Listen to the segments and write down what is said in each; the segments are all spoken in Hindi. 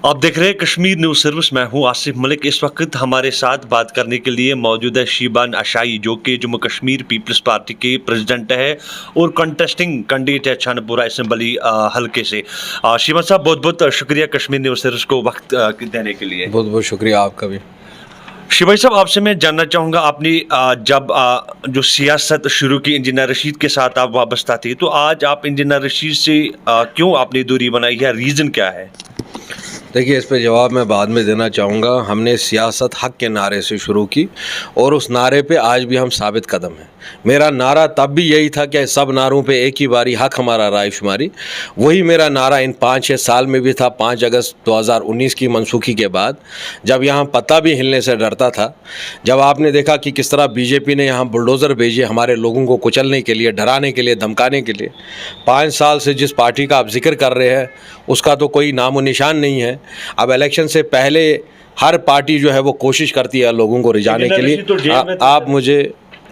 आप देख रहे हैं कश्मीर न्यूज़ सर्विस। मैं हूं आसिफ मलिक। इस वक्त हमारे साथ बात करने के लिए मौजूद है शीबान अशाई, जो कि जम्मू कश्मीर पीपल्स पार्टी के प्रेसिडेंट है और कंटेस्टिंग कैंडिडेट है छानपुरा असेंबली हल्के से। शीबान साहब, बहुत बहुत शुक्रिया कश्मीर न्यूज़ सर्विस को वक्त देने के लिए। बहुत बहुत शुक्रिया आपका भी। शिवाई साहब, आपसे मैं जानना चाहूँगा, आपने जब जो सियासत शुरू की इंजीनियर रशीद के साथ आप वाबस्ता थे, तो आज आप इंजीनियर रशीद से क्यों आपने दूरी बनाई है? रीज़न क्या है? देखिए, इस पे जवाब मैं बाद में देना चाहूँगा। हमने सियासत हक के नारे से शुरू की और उस नारे पे आज भी हम साबित कदम हैं। मेरा नारा तब भी यही था कि सब नारों पे एक ही बारी हक हमारा रायशुमारी। वही मेरा नारा इन 5-6 साल में भी था। 5 अगस्त 2019 की मनसूखी के बाद, जब यहाँ पत्ता भी हिलने से डरता था, जब आपने देखा कि किस तरह बीजेपी ने यहाँ बुलडोज़र भेजे हमारे लोगों को कुचलने के लिए, डराने के लिए, धमकाने के लिए। 5 साल से जिस पार्टी का आप जिक्र कर रहे हैं उसका तो कोई नामो निशान नहीं है। अब इलेक्शन से पहले हर पार्टी जो है वो कोशिश करती है लोगों को रिझाने के लिए। आप मुझे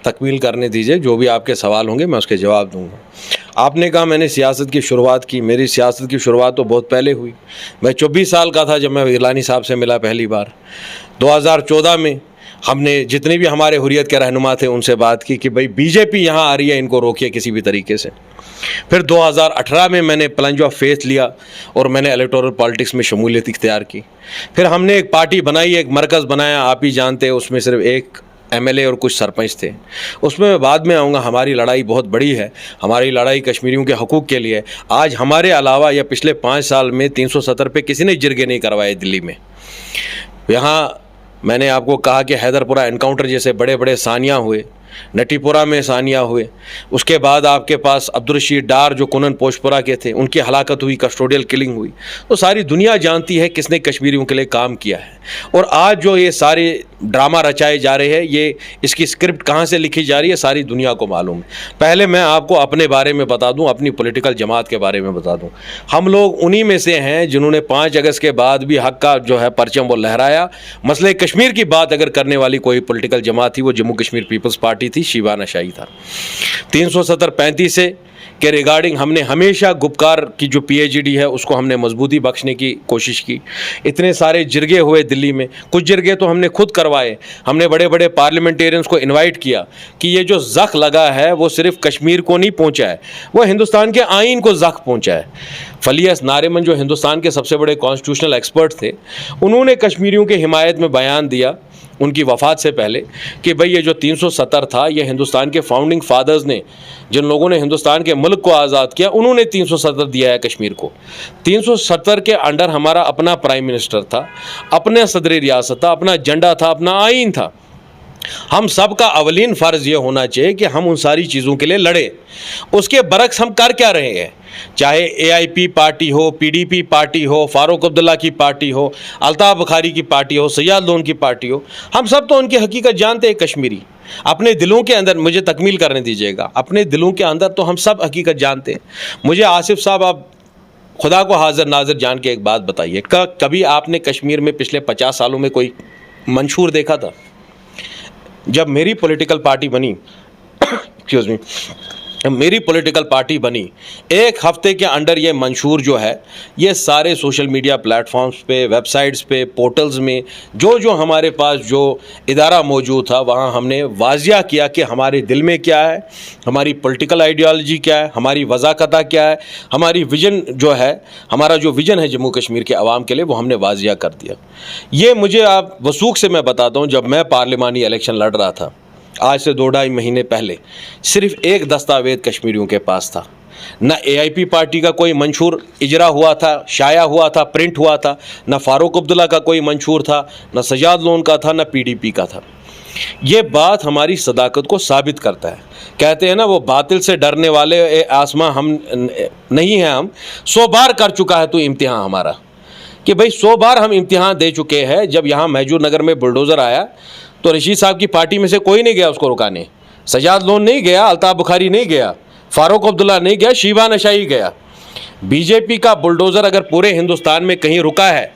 तकमील करने दीजिए, जो भी आपके सवाल होंगे मैं उसके जवाब दूंगा। आपने कहा मैंने सियासत की शुरुआत की। मेरी सियासत की शुरुआत तो बहुत पहले हुई। मैं 24 साल का था जब मैं गिलानी साहब से मिला पहली बार। 2014 में हमने जितने भी हमारे हुर्रियत के रहनुमा थे उनसे बात की कि भाई बीजेपी यहाँ आ रही है, इनको रोकिए किसी भी तरीके से। फिर 2018 में मैंने प्लंज ऑफ फेथ लिया और मैंने इलेक्टोरल पॉलिटिक्स में शमूलियत इख्तियार की। फिर हमने एक पार्टी बनाई, एक मरकज़ बनाया, आप ही जानते हैं, उसमें सिर्फ एक एमएलए और कुछ सरपंच थे। उसमें मैं बाद में आऊँगा। हमारी लड़ाई बहुत बड़ी है। हमारी लड़ाई कश्मीरियों के हकूक़ के लिए। आज हमारे अलावा या पिछले 5 साल में 370 पे किसी ने जिरगे नहीं करवाए दिल्ली में। यहाँ मैंने आपको कहा कि हैदरपुरा एनकाउंटर जैसे बड़े बड़े सानिया हुए, नटीपुरा में सानिया हुए। उसके बाद आपके पास अब्दुल रशीद डार जो कुनन पोशपुरा के थे, उनकी हलाकत हुई, कस्टोडियल किलिंग हुई। तो सारी दुनिया जानती है किसने कश्मीरियों के लिए काम किया है। और आज जो ये सारे ड्रामा रचाए जा रहे हैं, ये इसकी स्क्रिप्ट कहाँ से लिखी जा रही है सारी दुनिया को मालूम है। पहले मैं आपको अपने बारे में बता दूं, अपनी पॉलिटिकल जमात के बारे में बता दूं। हम लोग उन्हीं में से हैं जिन्होंने 5 अगस्त के बाद भी हक का जो है परचम वो लहराया। मसले कश्मीर की बात अगर करने वाली कोई पॉलिटिकल जमात थी वो जम्मू कश्मीर पीपल्स पार्टी थी, शीबान अशाई था। 370-35 से के रिगार्डिंग हमने हमेशा गुपकार की जो पीएचडी है उसको हमने मजबूती बख्शने की कोशिश की। इतने सारे जिरगे हुए दिल्ली में, कुछ जिरगे तो हमने खुद करवाए। हमने बड़े बड़े पार्लियामेंटेरियंस को इनवाइट किया कि ये जो ज़ख्म लगा है वो सिर्फ कश्मीर को नहीं पहुंचा है, वो हिंदुस्तान के आइन को ज़ख्म पहुंचा है। फलियस नारिमन जो हिंदुस्तान के सबसे बड़े कॉन्स्टिट्यूशनल एक्सपर्ट थे, उन्होंने कश्मीरियों की हिमायत में बयान दिया उनकी वफ़ात से पहले कि भाई ये जो 370 था, ये हिंदुस्तान के फाउंडिंग फादर्स ने, जिन लोगों ने हिंदुस्तान के मुल्क को आज़ाद किया, उन्होंने 370 दिया है कश्मीर को। 370 के अंडर हमारा अपना प्राइम मिनिस्टर था, अपने सदर रियासत था, अपना झंडा था, अपना आइन था। हम सब का अवलीन फ़र्ज़ ये होना चाहिए कि हम उन सारी चीज़ों के लिए लड़े। उसके बरक्स हम कर क्या रहे हैं? चाहे एआईपी पार्टी हो, पीडीपी पार्टी हो, फारूक अब्दुल्ला की पार्टी हो, अल्ताफ़ बुखारी की पार्टी हो, सैयद लोन की पार्टी हो, हम सब तो उनकी हकीकत जानते हैं। कश्मीरी अपने दिलों के अंदर, मुझे तकमील करने दीजिएगा, अपने दिलों के अंदर तो हम सब हकीकत जानते हैं। मुझे आसिफ साहब, आप खुदा को हाजिर नाजिर जान के एक बात बताइए, कभी आपने कश्मीर में पिछले 50 सालों में कोई मंशूर देखा था? जब मेरी पॉलिटिकल पार्टी बनी एक्सक्यूज़ मी मेरी पॉलिटिकल पार्टी बनी, 1 हफ्ते के अंडर ये मंशूर जो है, ये सारे सोशल मीडिया प्लेटफॉर्म्स पे, वेबसाइट्स पे, पोर्टल्स में जो हमारे पास जो इदारा मौजूद था, वहाँ हमने वाजिया किया कि हमारे दिल में क्या है, हमारी पॉलिटिकल आइडियोलॉजी क्या है, हमारी वज़ाकता क्या है, हमारी विजन जो है, हमारा जो विजन है जम्मू कश्मीर के अवाम के लिए, वो हमने वाजिया कर दिया। ये मुझे आप वसूख से मैं बताता हूँ, जब मैं पार्लिमानी इलेक्शन लड़ रहा था आज से 2-2.5 महीने पहले, सिर्फ एक दस्तावेज़ कश्मीरियों के पास था। न एआईपी पार्टी का कोई मंशूर इजरा हुआ था, शाया हुआ था, प्रिंट हुआ था, न फारूक अब्दुल्ला का कोई मंशूर था, न सैयद लोन का था, न पीडीपी का था। ये बात हमारी सदाकत को साबित करता है। कहते हैं ना, वो बातिल से डरने वाले आसमां हम नहीं हैं, हम 100 बार कर चुका है तो इम्तिहान हमारा, कि भाई 100 बार हम इम्तिहान दे चुके हैं। जब यहाँ महजूर नगर में बुलडोज़र आया तो रशीद साहब की पार्टी में से कोई नहीं गया उसको रुकाने। सैयद लोन नहीं गया, अल्ताफ़ बुखारी नहीं गया, फारूक अब्दुल्ला नहीं गया, शीबान अशाई गया। बीजेपी का बुलडोज़र अगर पूरे हिंदुस्तान में कहीं रुका है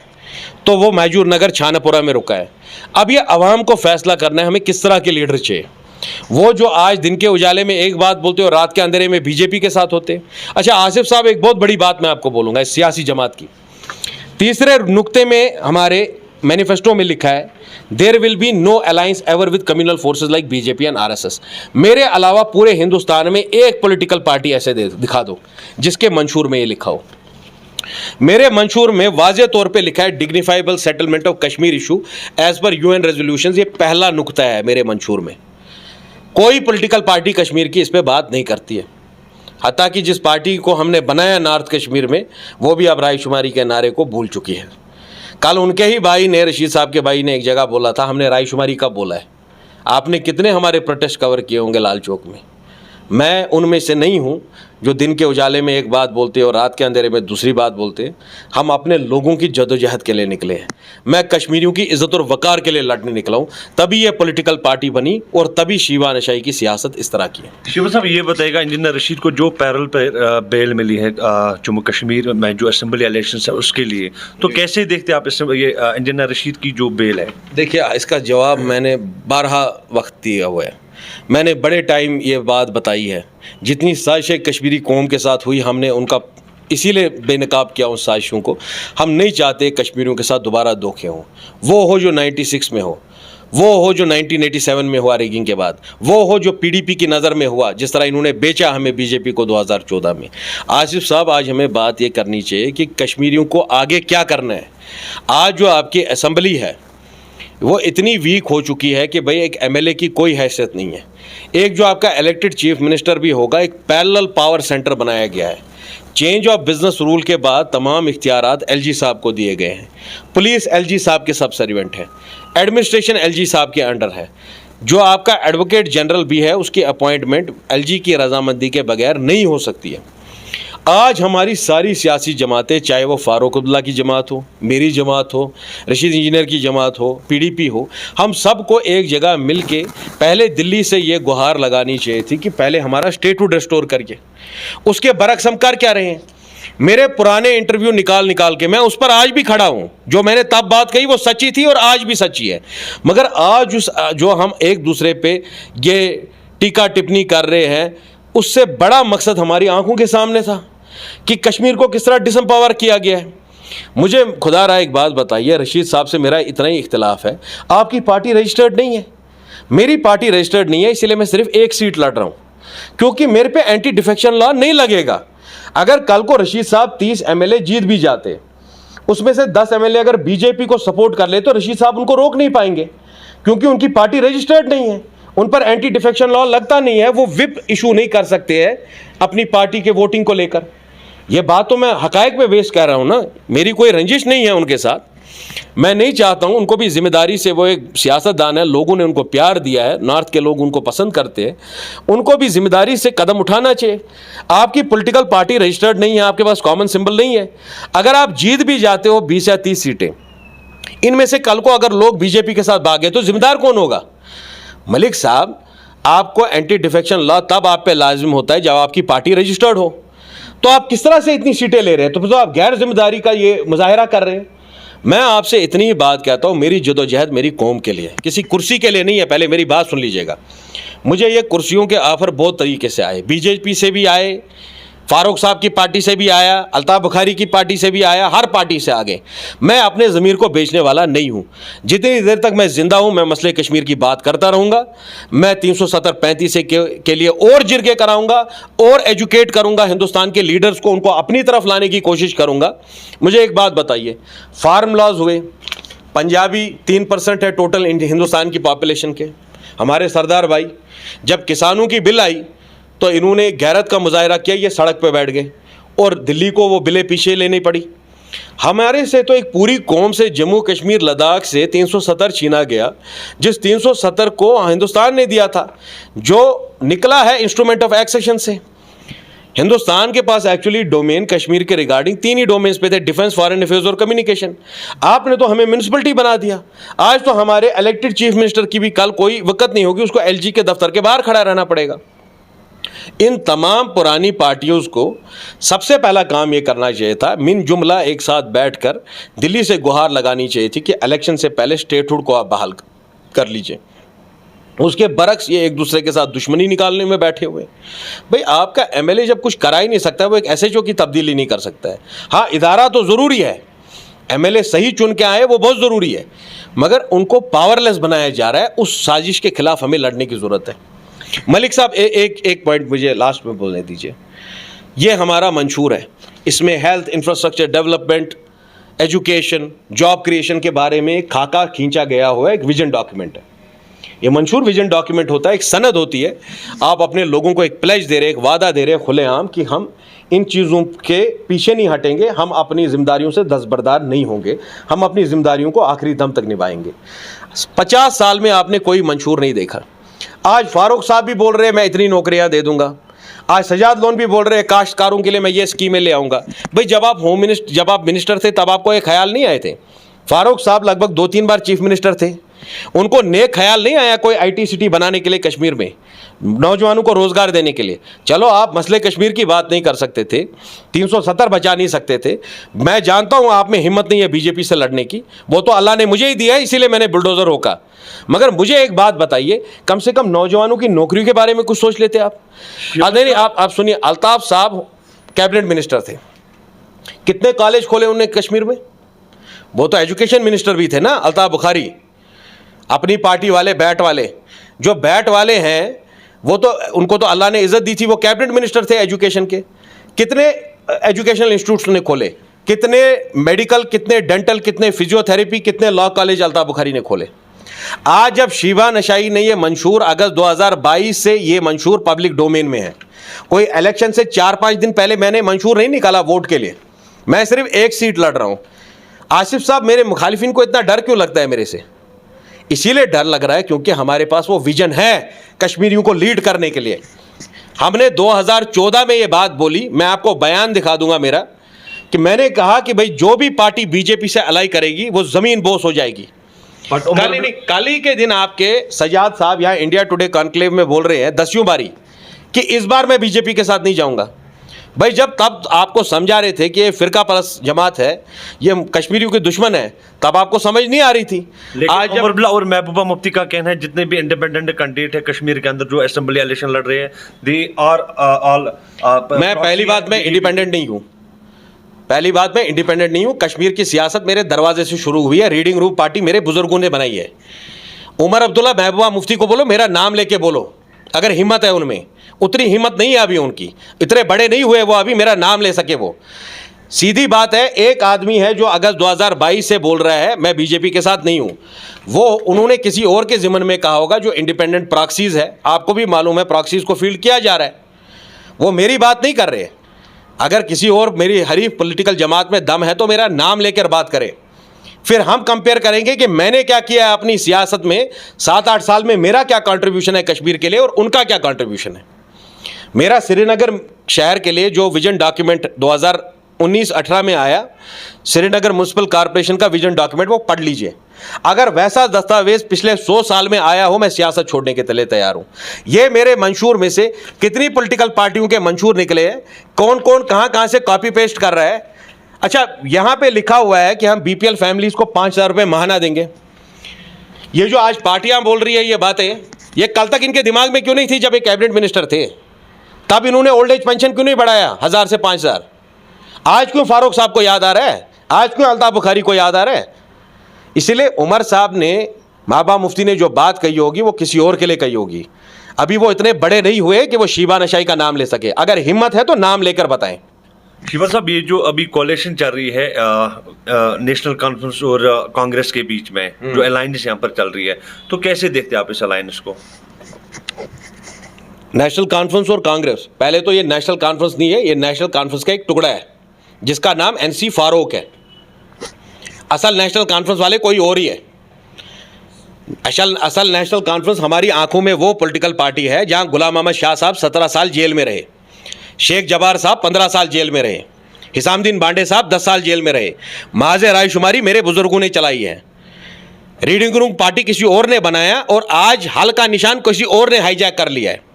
तो वो महजूर नगर छानपुरा में रुका है। अब ये अवाम को फैसला करना है हमें किस तरह के लीडर चाहिए। वो जो आज दिन के उजाले में एक बात बोलते हो, रात के अंधेरे में बीजेपी के साथ होते। अच्छा आसिफ साहब, एक बहुत बड़ी बात मैं आपको बोलूँगा इस सियासी जमात की। तीसरे नुक्ते में हमारे मैनिफेस्टो में लिखा है there will be no alliance ever with communal forces like BJP and RSS. मेरे अलावा पूरे हिंदुस्तान में एक पॉलिटिकल पार्टी ऐसे दिखा दो जिसके मंशूर में ये लिखा हो। मेरे मंशूर में वाज़े तौर पे लिखा है dignifiable settlement of Kashmir issue as per UN resolutions. ये पहला नुक्ता है मेरे मंशूर में। कोई पॉलिटिकल पार्टी कश्मीर की इस पे बात नहीं करती है। हत्ता कि जिस पार्टी को हमने बनाया नॉर्थ कश्मीर में, वो भी अब रायशुमारी के नारे को भूल चुकी है। कल उनके ही भाई ने, रशीद साहब के भाई ने एक जगह बोला था, हमने रायशुमारी कब बोला है? आपने कितने हमारे प्रोटेस्ट कवर किए होंगे लाल चौक में? मैं उनमें से नहीं हूँ जो दिन के उजाले में एक बात बोलते और रात के अंधेरे में दूसरी बात बोलते। हम अपने लोगों की जदोजहद के लिए निकले हैं। मैं कश्मीरियों की इज़्ज़त और वक़ार के लिए लड़ने निकला हूँ। तभी ये पॉलिटिकल पार्टी बनी और तभी शीबा नशाई की सियासत इस तरह की है। शिवा साहब, ये बताइएगा, इंजीनियर रशीद को जो पैरल पर बेल मिली है जम्मू कश्मीर में जो असेंबली इलेक्शन है उसके लिए, तो कैसे देखते आप ये इंजीनियर रशीद की जो बेल है? देखिए, इसका जवाब मैंने 12 वक्त दिया हुआ है। मैंने बड़े टाइम ये बात बताई है। जितनी साजिशें कश्मीरी कौम के साथ हुई, हमने उनका इसीलिए बेनकाब किया उन साजिशों को। हम नहीं चाहते कश्मीरियों के साथ दोबारा धोखे हों। वो हो जो 96 में हो, वो हो जो 1987 में हुआ रेगिंग के बाद, वो हो जो पीडीपी की नज़र में हुआ, जिस तरह इन्होंने बेचा हमें बीजेपी को 2014 में। आसिफ साहब, आज हमें बात ये करनी चाहिए कि कश्मीरियों को आगे क्या करना है। आज जो आपकी असम्बली है वो इतनी वीक हो चुकी है कि भाई एक एमएलए की कोई हैसियत नहीं है। एक जो आपका इलेक्टेड चीफ मिनिस्टर भी होगा, एक पैरेलल पावर सेंटर बनाया गया है। चेंज ऑफ बिजनेस रूल के बाद तमाम इख्तियारात एलजी साहब को दिए गए हैं। पुलिस एलजी साहब के सब सर्वेंट है, एडमिनिस्ट्रेशन एलजी साहब के अंडर है। जो आपका एडवोकेट जनरल भी है, उसकी अपॉइंटमेंट एलजी की रजामंदी के बगैर नहीं हो सकती है। आज हमारी सारी सियासी जमातें, चाहे वो फारूक अब्दुल्ला की जमात हो, मेरी जमात हो, रशीद इंजीनियर की जमात हो, पीडीपी हो, हम सबको एक जगह मिल के पहले दिल्ली से ये गुहार लगानी चाहिए थी कि पहले हमारा स्टेटहुड रिस्टोर करिए। उसके बरक्स हम कर क्या रहे हैं? मेरे पुराने इंटरव्यू निकाल के मैं उस पर आज भी खड़ा हूँ। जो मैंने तब बात कही वो सच्ची थी और आज भी सच्ची है। मगर आज जो हम एक दूसरे पे ये टीका टिप्पणी कर रहे हैं, उससे बड़ा मकसद हमारी आंखों के सामने था कि कश्मीर को किस तरह डिसम्पावर किया गया है। मुझे खुदा रहा एक बात बताइए, रशीद साहब से मेरा इतना ही इख्तिलाफ है, आपकी पार्टी रजिस्टर्ड नहीं है, मेरी पार्टी रजिस्टर्ड नहीं है, इसलिए मैं सिर्फ एक सीट लड़ रहा हूँ क्योंकि मेरे पे एंटी डिफेक्शन लॉ नहीं लगेगा। अगर कल को रशीद साहब 30 एमएलए जीत भी जाते, उसमें से 10 एमएलए अगर बीजेपी को सपोर्ट कर ले तो रशीद साहब उनको रोक नहीं पाएंगे क्योंकि उनकी पार्टी रजिस्टर्ड नहीं है, उन पर एंटी डिफेक्शन लॉ लगता नहीं है, वो विप इशू नहीं कर सकते हैं अपनी पार्टी के वोटिंग को लेकर। ये बात तो मैं हकायक पे बेस कर रहा हूँ ना, मेरी कोई रंजिश नहीं है उनके साथ। मैं नहीं चाहता हूँ, उनको भी जिम्मेदारी से, वो एक सियासतदान है, लोगों ने उनको प्यार दिया है, नॉर्थ के लोग उनको पसंद करते हैं, उनको भी जिम्मेदारी से कदम उठाना चाहिए। आपकी पॉलिटिकल पार्टी रजिस्टर्ड नहीं है, आपके पास कॉमन सिंबल नहीं है। अगर आप जीत भी जाते हो 20 या 30 सीटें, इनमें से कल को अगर लोग बीजेपी के साथ भागे तो जिम्मेदार कौन होगा? मलिक साहब, आपको एंटी डिफेक्शन लॉ तब आप पे लाजिम होता है जब आपकी पार्टी रजिस्टर्ड हो। तो आप किस तरह से इतनी सीटें ले रहे हैं? तो आप गैर जिम्मेदारी का ये मुजाहिरा कर रहे हैं। मैं आपसे इतनी ही बात कहता हूँ, मेरी जदोजहद मेरी कौम के लिए, किसी कुर्सी के लिए नहीं है। पहले मेरी बात सुन लीजिएगा। मुझे ये कुर्सियों के ऑफर बहुत तरीके से आए, बीजेपी से भी आए, फारूक साहब की पार्टी से भी आया, अल्ताफ बुखारी की पार्टी से भी आया, हर पार्टी से आगे। मैं अपने ज़मीर को बेचने वाला नहीं हूँ। जितनी देर तक मैं ज़िंदा हूँ मैं मसले कश्मीर की बात करता रहूँगा। मैं 370-35 के लिए और जिरगे कराऊँगा और एजुकेट करूँगा हिंदुस्तान के लीडर्स को, उनको अपनी तरफ लाने की कोशिश करूँगा। मुझे एक बात बताइए, फार्म लॉज हुए, पंजाबी 3% है टोटल हिंदुस्तान की पॉपुलेशन के। हमारे सरदार भाई, जब किसानों की बिल आई तो इन्होंने गैरत का मुजाहिरा किया, ये सड़क पे बैठ गए और दिल्ली को वो बिलें पीछे लेनी पड़ी। हमारे से तो एक पूरी कौम से जम्मू कश्मीर लद्दाख से 370 छीना गया, जिस 370 को हिंदुस्तान ने दिया था, जो निकला है इंस्ट्रूमेंट ऑफ एक्सेशन से। हिंदुस्तान के पास एक्चुअली डोमेन कश्मीर के रिगार्डिंग 3 ही डोमेन्स पे थे, डिफेंस, फॉरेन अफेयर्स और कम्युनिकेशन। आपने तो हमें म्यूनिसिपलिटी बना दिया। आज तो हमारे इलेक्टेड चीफ मिनिस्टर की भी कल कोई वक़्त नहीं होगी, उसको एलजी के दफ्तर के बाहर खड़ा रहना पड़ेगा। इन तमाम पुरानी पार्टियों को सबसे पहला काम ये करना चाहिए था, मिन जुमला एक साथ बैठकर दिल्ली से गुहार लगानी चाहिए थी कि इलेक्शन से पहले स्टेटहुड को आप बहाल कर लीजिए। उसके बरक्स ये एक दूसरे के साथ दुश्मनी निकालने में बैठे हुए। भाई, आपका एमएलए जब कुछ करा ही नहीं सकता, वो एक एसएचओ की तब्दीली नहीं कर सकता है। हाँ, इदारा तो ज़रूरी है, एमएलए सही चुन के आए वो बहुत ज़रूरी है, मगर उनको पावरलेस बनाया जा रहा है। उस साजिश के खिलाफ हमें लड़ने की ज़रूरत है। मलिक साहब, एक पॉइंट मुझे लास्ट में बोलने दीजिए। ये हमारा मंशूर है, इसमें health, infrastructure development, education, job creation के बारे में खाका खींचा गया हुआ एक विजन डॉक्यूमेंट है। ये मंशूर विजन डॉक्यूमेंट होता है, एक सनद होती है। आप अपने लोगों को एक प्लेज दे रहे, एक वादा दे रहे खुलेआम कि हम इन चीज़ों के पीछे नहीं हटेंगे, हम अपनी जिम्मेदारियों से दस्तबरदार नहीं होंगे, हम अपनी जिम्मेदारियों को आखिरी दम तक निभाएंगे। 50 साल में आपने कोई मंशूर नहीं देखा। आज फारूक साहब भी बोल रहे हैं मैं इतनी नौकरियां दे दूंगा, आज सजाद लोन भी बोल रहे हैं काश्तकारों के लिए मैं ये स्कीमें ले आऊँगा। भाई जब आप मिनिस्टर थे तब आपको ये ख्याल नहीं आए थे? फारूक साहब लगभग 2-3 बार चीफ मिनिस्टर थे, उनको नेक ख्याल नहीं आया कोई IT सिटी बनाने के लिए कश्मीर में, नौजवानों को रोज़गार देने के लिए? चलो आप मसले कश्मीर की बात नहीं कर सकते थे, 370 बचा नहीं सकते थे, मैं जानता हूँ आप में हिम्मत नहीं है बीजेपी से लड़ने की, वो तो अल्लाह ने मुझे ही दिया है, इसीलिए मैंने बुलडोज़र रोका। मगर मुझे एक बात बताइए, कम से कम नौजवानों की नौकरियों के बारे में कुछ सोच लेते आप? नहीं, आप सुनिए, अल्ताफ़ साहब कैबिनेट मिनिस्टर थे, कितने कॉलेज खोले उन्होंने कश्मीर में? वो तो एजुकेशन मिनिस्टर भी थे ना, अल्ताफ़ बुखारी, अपनी पार्टी वाले, बैट वाले। जो बैट वाले हैं वो तो उनको तो अल्लाह ने इज्जत दी थी, वो कैबिनेट मिनिस्टर थे एजुकेशन के। कितने एजुकेशनल इंस्टीट्यूट्स ने खोले, कितने मेडिकल, कितने डेंटल, कितने फिजियोथेरेपी, कितने लॉ कॉलेज अल्ताफ़ बुखारी ने खोले। आज जब शीबा नशाई ने ये मंशूर, अगस्त 2022 से ये मंशूर पब्लिक डोमेन में है, कोई इलेक्शन से 4-5 दिन पहले मैंने मंशूर नहीं निकाला वोट के लिए, मैं सिर्फ एक सीट लड़ रहा हूँ। आसिफ साहब, मेरे मुखालिफिन को इतना डर क्यों लगता है मेरे से? इसीलिए डर लग रहा है क्योंकि हमारे पास वो विजन है कश्मीरियों को लीड करने के लिए। हमने 2014 में ये बात बोली, मैं आपको बयान दिखा दूंगा मेरा, कि मैंने कहा कि भाई जो भी पार्टी बीजेपी से अलाई करेगी वो जमीन बोस हो जाएगी। कल ही के दिन आपके सजाद साहब यहाँ इंडिया टुडे कॉन्क्लेव में बोल रहे हैं 10वीं बारी कि इस बार मैं बीजेपी के साथ नहीं जाऊंगा। भाई जब तब आपको समझा रहे थे कि ये फिरका परस्त जमात है, ये कश्मीरियों के दुश्मन है, तब आपको समझ नहीं आ रही थी। आज उमर अब्दुल्ला और महबूबा मुफ्ती का कहना है जितने भी इंडिपेंडेंट कैंडिडेट है कश्मीर के अंदर जो असेंबली इलेक्शन लड़ रहे हैं, दे आर ऑल। मैं पहली बात मैं इंडिपेंडेंट नहीं हूँ, पहली बात मैं इंडिपेंडेंट नहीं हूँ। कश्मीर की सियासत मेरे दरवाजे से शुरू हुई है, रीडिंग रूम पार्टी मेरे बुजुर्गों ने बनाई है। उमर अब्दुल्ला, महबूबा मुफ्ती को बोलो मेरा नाम लेके बोलो, अगर हिम्मत है उनमें। उतनी हिम्मत नहीं है अभी उनकी, इतने बड़े नहीं हुए वो अभी मेरा नाम ले सके वो। सीधी बात है, एक आदमी है जो अगस्त 2022 से बोल रहा है मैं बीजेपी के साथ नहीं हूँ, वो उन्होंने किसी और के ज़िम्मन में कहा होगा जो इंडिपेंडेंट प्रॉक्सीज़ है, आपको भी मालूम है प्रॉक्सीज़ को फील्ड किया जा रहा है, वो मेरी बात नहीं कर रहे। अगर किसी और मेरी हरीफ पॉलिटिकल जमात में दम है तो मेरा नाम लेकर बात करें, फिर हम कंपेयर करेंगे कि मैंने क्या किया है अपनी सियासत में 7-8 साल में, मेरा क्या कंट्रीब्यूशन है कश्मीर के लिए और उनका क्या कंट्रीब्यूशन है। मेरा श्रीनगर शहर के लिए जो विजन डॉक्यूमेंट 2019-18 में आया, श्रीनगर म्यूनसिपल कॉरपोरेशन का विजन डॉक्यूमेंट, वो पढ़ लीजिए। अगर वैसा दस्तावेज पिछले 100 साल में आया हो, मैं सियासत छोड़ने के लिए तैयार हूं। ये मेरे मंशूर में से कितनी पॉलिटिकल पार्टियों के मंशूर निकले हैं, कौन कौन कहां से कॉपी पेस्ट कर रहा है। अच्छा, यहां पे लिखा हुआ है कि हम BPL फैमिलीज को 5,000 रुपये माहाना देंगे। ये जो आज पार्टियां बोल रही है ये बातें, ये कल तक इनके दिमाग में क्यों नहीं थी जब ये कैबिनेट मिनिस्टर थे? तब इन्होंने ओल्ड एज पेंशन क्यों नहीं बढ़ाया 1000 से 5,000? आज क्यों फारूक साहब को याद आ रहा है? आज क्यों अल्ताफ बुखारी को याद आ रहा है? इसलिए उमर साहब ने, महबूबा मुफ्ती ने जो बात कही होगी वो किसी और के लिए कही होगी। अभी वो इतने बड़े नहीं हुए कि वो शीबा नशाई का नाम ले सके। अगर हिम्मत है तो नाम लेकर बताएं। शिवा साहब, ये जो अभी कोalition चल रही है नेशनल कॉन्फ्रेंस और कांग्रेस के बीच में, जो अलायंस यहाँ पर चल रही है, तो कैसे देखते हैं आप इस अलायंस को? नेशनल कॉन्फ्रेंस और कांग्रेस, पहले तो ये नेशनल कॉन्फ्रेंस नहीं है, ये नेशनल कॉन्फ्रेंस का एक टुकड़ा है जिसका नाम NC फारूक है। असल नेशनल कॉन्फ्रेंस वाले कोई और ही है। असल नेशनल कॉन्फ्रेंस हमारी आंखों में वो पॉलिटिकल पार्टी है जहां गुलाम अहमद शाह साहब 17 साल जेल में रहे, शेख जबार साहब 15 साल जेल में रहे, हिसामुद्दीन बांडे साहब 10 साल जेल में रहे। महाज रायशुमारी मेरे बुजुर्गों ने चलाई है। रीडिंग रूम पार्टी किसी और ने बनाया और आज हल का निशान किसी और ने हाईजैक कर लिया है।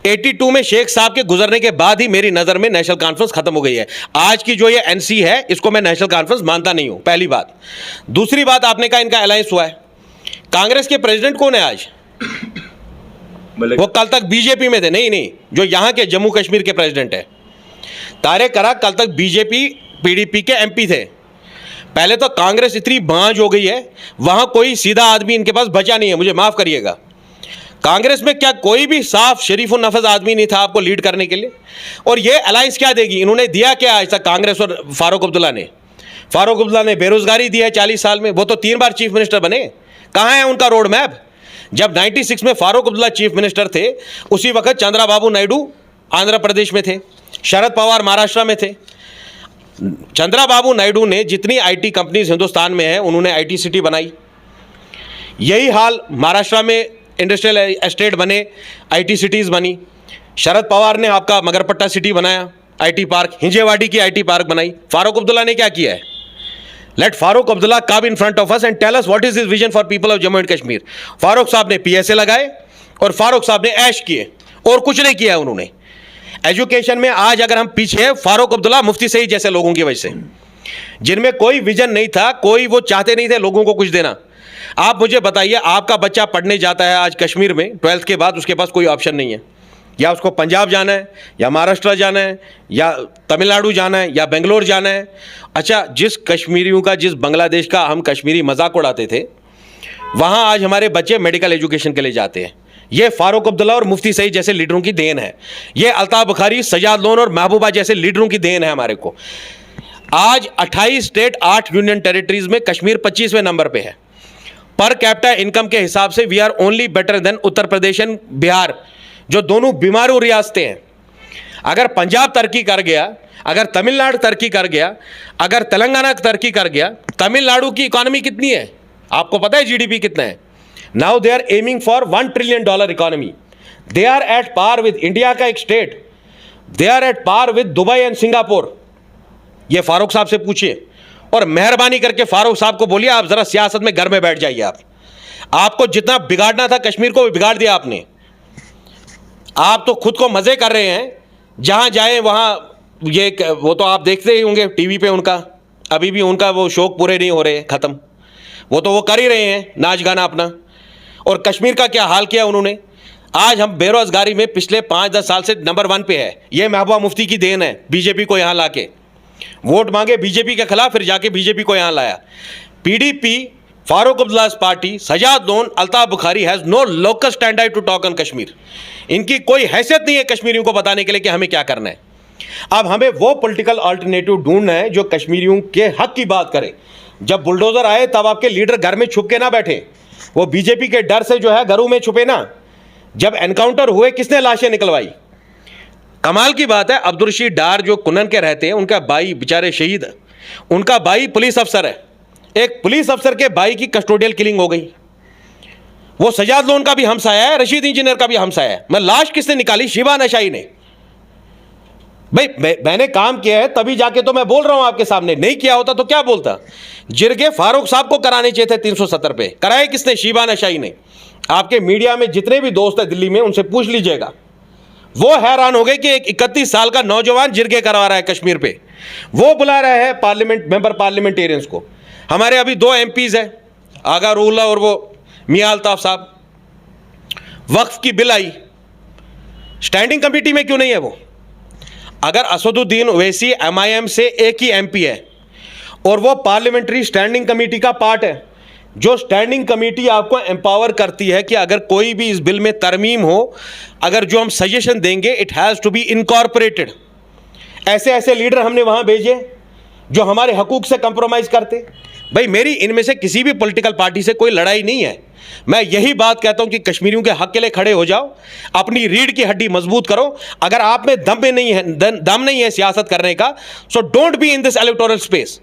82 में शेख साहब के गुजरने के बाद ही मेरी नज़र में नेशनल कॉन्फ्रेंस खत्म हो गई है। आज की जो ये NC है इसको मैं नेशनल कॉन्फ्रेंस मानता नहीं हूं, पहली बात। दूसरी बात, आपने कहा इनका अलायंस हुआ है। कांग्रेस के प्रेसिडेंट कौन है आज? वो कल तक बीजेपी में थे। नहीं, जो यहां के जम्मू कश्मीर के प्रेसिडेंट है तारिक करार, कल तक बीजेपी PDP के MP थे। पहले तो कांग्रेस इतनी बांझ हो गई है, वहां कोई सीधा आदमी इनके पास बचा नहीं है, मुझे माफ करिएगा। कांग्रेस में क्या कोई भी साफ शरीफ और नफज आदमी नहीं था आपको लीड करने के लिए? और ये अलायंस क्या देगी? इन्होंने दिया क्या आज तक कांग्रेस और फारूक अब्दुल्ला ने? फारूक अब्दुल्ला ने बेरोजगारी दी है 40 साल में, वो तो 3 बार चीफ मिनिस्टर बने। कहाँ है उनका रोड मैप? जब 96 में फारूक अब्दुल्ला चीफ मिनिस्टर थे, उसी वक्त चंद्रबाबू नायडू आंध्र प्रदेश में थे, शरद पवार महाराष्ट्र में थे। चंद्रबाबू नायडू ने जितनी आईटी कंपनीज हिंदुस्तान में है उन्होंने आईटी सिटी बनाई। यही हाल महाराष्ट्र में इंडस्ट्रियल एस्टेट बने, आईटी सिटीज़ बनी। शरद पवार ने आपका मगरपट्टा सिटी बनाया, आईटी पार्क, हिंजेवाड़ी की आईटी पार्क बनाई। फारूक अब्दुल्ला ने क्या किया है? Let Farooq Abdullah come in front of us and tell us what is his vision for people of Jammu and Kashmir. Farooq साहब ने पीएसए लगाए और फारूक साहब ने ऐश किए और कुछ नहीं किया उन्होंने। एजुकेशन में आज अगर हम पीछे हैं, फारूक अब्दुल्ला, मुफ्ती सईद जैसे लोगों की वजह से, जिनमें कोई विजन नहीं था, कोई वो चाहते नहीं थे लोगों को कुछ देना। आप मुझे बताइए, आपका बच्चा पढ़ने जाता है आज कश्मीर में 12th के बाद, उसके पास कोई ऑप्शन नहीं है, या उसको पंजाब जाना है, या महाराष्ट्र जाना है, या तमिलनाडु जाना है, या बेंगलोर जाना है। अच्छा, जिस कश्मीरियों का, जिस बांग्लादेश का हम कश्मीरी मजाक उड़ाते थे, वहाँ आज हमारे बच्चे मेडिकल एजुकेशन के लिए जाते हैं। ये फारूक अब्दुल्ला और मुफ्ती सईद जैसे लीडरों की देन है। ये अल्ताफ बुखारी, सजाद लोन और महबूबा जैसे लीडरों की देन है हमारे को। आज 28 स्टेट, 8 यूनियन टेरिटरीज में कश्मीर 25वें नंबर पे है। पर कैपिटा इनकम के हिसाब से we are only better than Uttar Pradesh and Bihar, जो दोनों बीमारू रियासतें हैं। अगर पंजाब तरक्की कर गया, अगर तमिलनाडु तरक्की कर गया, अगर तेलंगाना तरक्की कर गया, तमिलनाडु की इकॉनमी कितनी है आपको पता है? जीडीपी कितना है? Now they are aiming for $1 trillion economy. They are at par with India का एक state, they are at par with Dubai and Singapore. ये फारूक साहब से पूछिए, और मेहरबानी करके फारूक साहब को बोलिए आप जरा सियासत में घर में बैठ जाइए। आपको जितना बिगाड़ना था कश्मीर को बिगाड़ दिया आपने। आप तो खुद को मजे कर रहे हैं, जहां जाए वहां ये, वो तो आप देखते ही होंगे टीवी पे, उनका अभी भी उनका वो शौक पूरे नहीं हो रहे, खत्म। वो तो वो कर ही रहे हैं नाच गाना अपना। और कश्मीर का क्या हाल किया उन्होंने? आज हम बेरोजगारी में पिछले 5-10 साल से नंबर 1 पे है। ये महबूबा मुफ्ती की देन है, बीजेपी को यहाँ लाके वोट मांगे बीजेपी के खिलाफ, फिर जाके बीजेपी को यहाँ लाया। पीडीपी, फारूक अब्दुल्ला's party, Sajad Lone, Altaf Bukhari has no local standard to talk on Kashmir. इनकी कोई हैसियत नहीं है कश्मीरियों को बताने के लिए कि हमें क्या करना है। अब हमें वो पॉलिटिकल अल्टरनेटिव ढूंढना है जो कश्मीरियों के हक की बात करे। जब बुलडोजर आए तब आपके लीडर घर में छुप के ना बैठे, वो बीजेपी के डर से जो है घरों में छुपे ना। जब एनकाउंटर हुए किसने लाशें निकलवाई? कमाल की बात है, अब्दुल रशीद डार जो कुनन के रहते हैं, उनका भाई बेचारे शहीद, उनका भाई पुलिस अफसर है। एक पुलिस अफसर के भाई की कस्टोडियल किलिंग हो गई। वो सजाद लोन का भी हमसाया है, रशीद इंजीनियर का भी हमसाया है। मैं लाश किसने निकाली? शिबान अशाई ने। भाई मैंने काम किया है तभी जाके तो मैं बोल रहा हूं आपके सामने, नहीं किया होता तो क्या बोलता? जिरगे फारूक साहब को कराने चाहिए थे 370 पे, कराए किसने? शिबान अशाई ने। आपके मीडिया में जितने भी दोस्त हैं दिल्ली में, उनसे पूछ लीजिएगा, वो हैरान हो गए कि एक 31 साल का नौजवान जिरगे करवा रहा है कश्मीर पे। वो बुला रहा है पार्लियामेंट मेंबर पार्लियामेंटेरियंस को। हमारे अभी 2 MPs हैं, आगा रूला और वो मियां अल्ताफ साहब। वक्फ की बिल आई, स्टैंडिंग कमेटी में क्यों नहीं है वो? अगर असदुद्दीन ओवैसी MIM से एक ही MP है और वो पार्लियामेंट्री स्टैंडिंग कमेटी का पार्ट है, जो स्टैंडिंग कमेटी आपको एम्पावर करती है कि अगर कोई भी इस बिल में तरमीम हो, अगर जो हम सजेशन देंगे it has to be incorporated. ऐसे ऐसे लीडर हमने वहां भेजे जो हमारे हकूक से कंप्रोमाइज करते। भाई मेरी इनमें से किसी भी पॉलिटिकल पार्टी से कोई लड़ाई नहीं है। मैं यही बात कहता हूं कि कश्मीरियों के हक के लिए खड़े हो जाओ, अपनी रीढ़ की हड्डी मजबूत करो। अगर आप में दम नहीं है सियासत करने का, so don't be in this electoral space.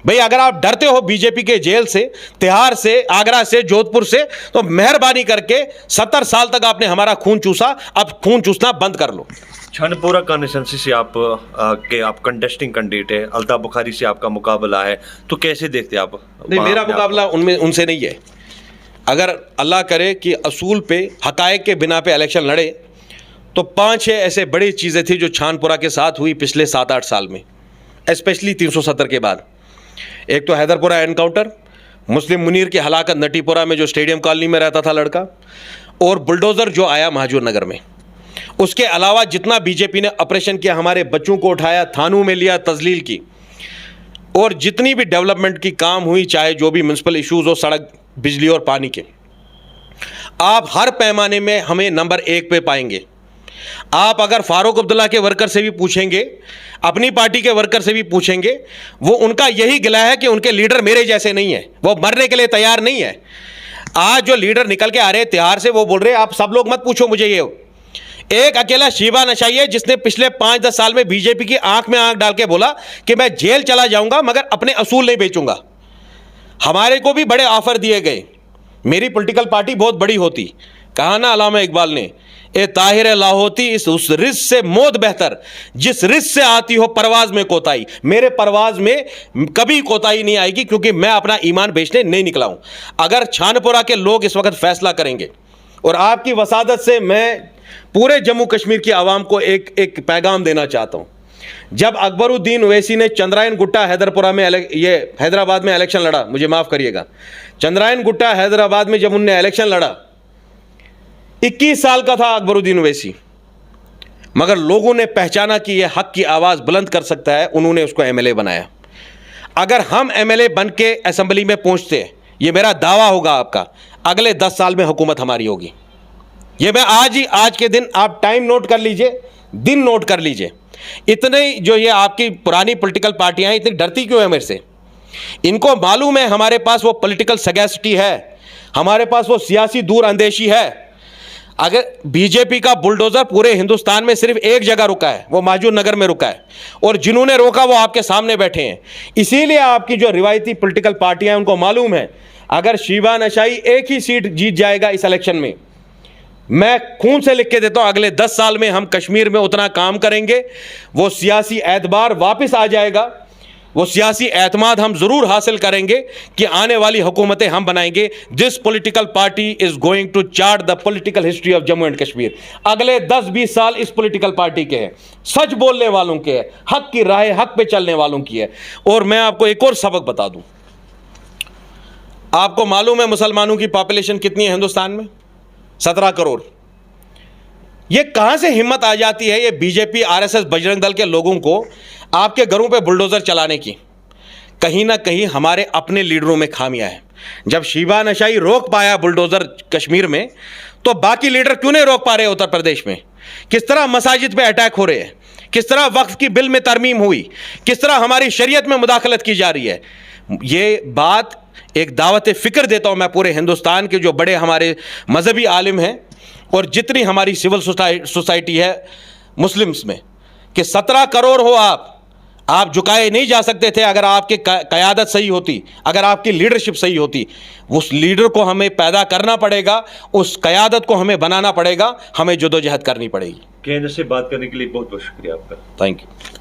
भाई अगर आप डरते हो बीजेपी के जेल से, तिहाड़ से, आगरा से, जोधपुर से, तो मेहरबानी करके 70 साल तक आपने हमारा खून चूसा, अब खून चूसना बंद कर लो। छानपुरा कॉन्स्टिट्यूंसी से आप कंटेस्टिंग कैंडिडेट है, अल्ताफ बुखारी से आपका मुकाबला है, तो कैसे देखते हैं आप? नहीं, मेरा मुकाबला उनसे नहीं है। अगर अल्लाह करे कि असूल पे, हकायक के बिना पे इलेक्शन लड़े, तो 5-6 ऐसे बड़ी चीज़ें थी जो छानपुरा के साथ हुई पिछले 7-8 साल में, स्पेशली 370 के बाद। एक तो हैदरपुरा एनकाउंटर, मुस्लिम मुनीर की हलाकत नटीपुरा में जो स्टेडियम कॉलोनी में रहता था लड़का, और बुलडोज़र जो आया महाजूर नगर में। उसके अलावा जितना बीजेपी ने ऑपरेशन किया, हमारे बच्चों को उठाया, थानों में लिया, तजलील की। और जितनी भी डेवलपमेंट की काम हुई, चाहे जो भी म्यूनसिपल इश्यूज हो, सड़क, बिजली और पानी के, आप हर पैमाने में हमें नंबर 1 पे पाएंगे। आप अगर फारूक अब्दुल्ला के वर्कर से भी पूछेंगे, अपनी पार्टी के वर्कर से भी पूछेंगे, वो उनका यही गिला है कि उनके लीडर मेरे जैसे नहीं है, वो मरने के लिए तैयार नहीं है। आज जो लीडर निकल के आ रहे हैं तिहाड़ से, वो बोल रहे हैं आप सब लोग मत पूछो मुझे, ये एक अकेला शिबा नशाई है जिसने पिछले 5-10 साल में बीजेपी की आंख में आंख डाल के बोला कि मैं जेल चला जाऊंगा मगर अपने असूल नहीं बेचूंगा। हमारे को भी बड़े ऑफर दिए गए, मेरी पॉलिटिकल पार्टी बहुत बड़ी होती, कहा ना अल्लामा इकबाल ने, ए ताहिर लाहौती इस उस रिस्क से मौत बेहतर जिस रिस्क से आती हो परवाज में कोताही। मेरे परवाज में कभी कोताही नहीं आएगी, क्योंकि मैं अपना ईमान बेचने नहीं निकला हूं। अगर छानपुरा के लोग इस वक्त फैसला करेंगे, और आपकी वसादत से मैं पूरे जम्मू कश्मीर की आवाम को एक पैगाम देना चाहता हूं। जब अकबरुद्दीन ओवैसी ने चंद्रायन गुट्टा हैदरपुरा में ये हैदराबाद में इलेक्शन लड़ा, मुझे माफ़ करिएगा, चंद्रायन गुट्टा हैदराबाद में जब उनने इलेक्शन लड़ा, 21 साल का था अकबरुद्दीन ओवैसी, मगर लोगों ने पहचाना कि यह हक की आवाज़ बुलंद कर सकता है, उन्होंने उसको एमएलए बनाया। अगर हम एमएलए बन के असेंबली में पहुंचते हैं, ये मेरा दावा होगा आपका, अगले 10 साल में हुकूमत हमारी होगी। ये मैं आज के दिन, आप टाइम नोट कर लीजिए, दिन नोट कर लीजिए। इतने जो ये आपकी पुरानी पॉलिटिकल पार्टियां इतनी डरती क्यों है मेरे से? इनको मालूम है हमारे पास वो पॉलिटिकल सगैसिटी है, हमारे पास वो सियासी दूर अंदेशी है। अगर बीजेपी का बुलडोजर पूरे हिंदुस्तान में सिर्फ एक जगह रुका है, वो माजूर नगर में रुका है, और जिन्होंने रोका वो आपके सामने बैठे हैं। इसीलिए आपकी जो रिवायती पॉलिटिकल पार्टियां हैं उनको मालूम है अगर शिबा नशाई एक ही सीट जीत जाएगा इस इलेक्शन में, मैं खून से लिख के देता हूं, अगले 10 साल में हम कश्मीर में उतना काम करेंगे, वो सियासी एतबार वापस आ जाएगा, वो सियासी एतमाद हम जरूर हासिल करेंगे कि आने वाली हुकूमतें हम बनाएंगे। This political party is going to chart the political history of Jammu and Kashmir. अगले 10-20 साल इस पॉलिटिकल पार्टी के हैं, सच बोलने वालों के हैं, हक की राह हक पे चलने वालों की है। और मैं आपको एक और सबक बता दूं, आपको मालूम है मुसलमानों की पॉपुलेशन कितनी है हिंदुस्तान में? 17 करोड़। ये कहां से हिम्मत आ जाती है ये बीजेपी, आरएसएस, बजरंग दल के लोगों को आपके घरों पे बुलडोजर चलाने की? कहीं ना कहीं हमारे अपने लीडरों में खामियां है। जब शिबा नशाई रोक पाया बुलडोजर कश्मीर में, तो बाकी लीडर क्यों नहीं रोक पा रहे उत्तर प्रदेश में? किस तरह मसाजिद पे अटैक हो रहे हैं, किस तरह वक्फ की बिल में तरमीम हुई, किस तरह हमारी शरीयत में मुदाखलत की जा रही है। ये बात एक दावत फिक्र देता हूं मैं पूरे हिंदुस्तान के जो बड़े हमारे मजहबी आलिम हैं और जितनी हमारी सिविल सोसाइटी है मुस्लिम्स में, कि 17 करोड़ हो आप झुकाए नहीं जा सकते थे अगर आपकी क़यादत सही होती, अगर आपकी लीडरशिप सही होती। उस लीडर को हमें पैदा करना पड़ेगा, उस क़यादत को हमें बनाना पड़ेगा, हमें जदोजहद करनी पड़ेगी। केंद्र से बात करने के लिए बहुत बहुत शुक्रिया आपका। Thank you.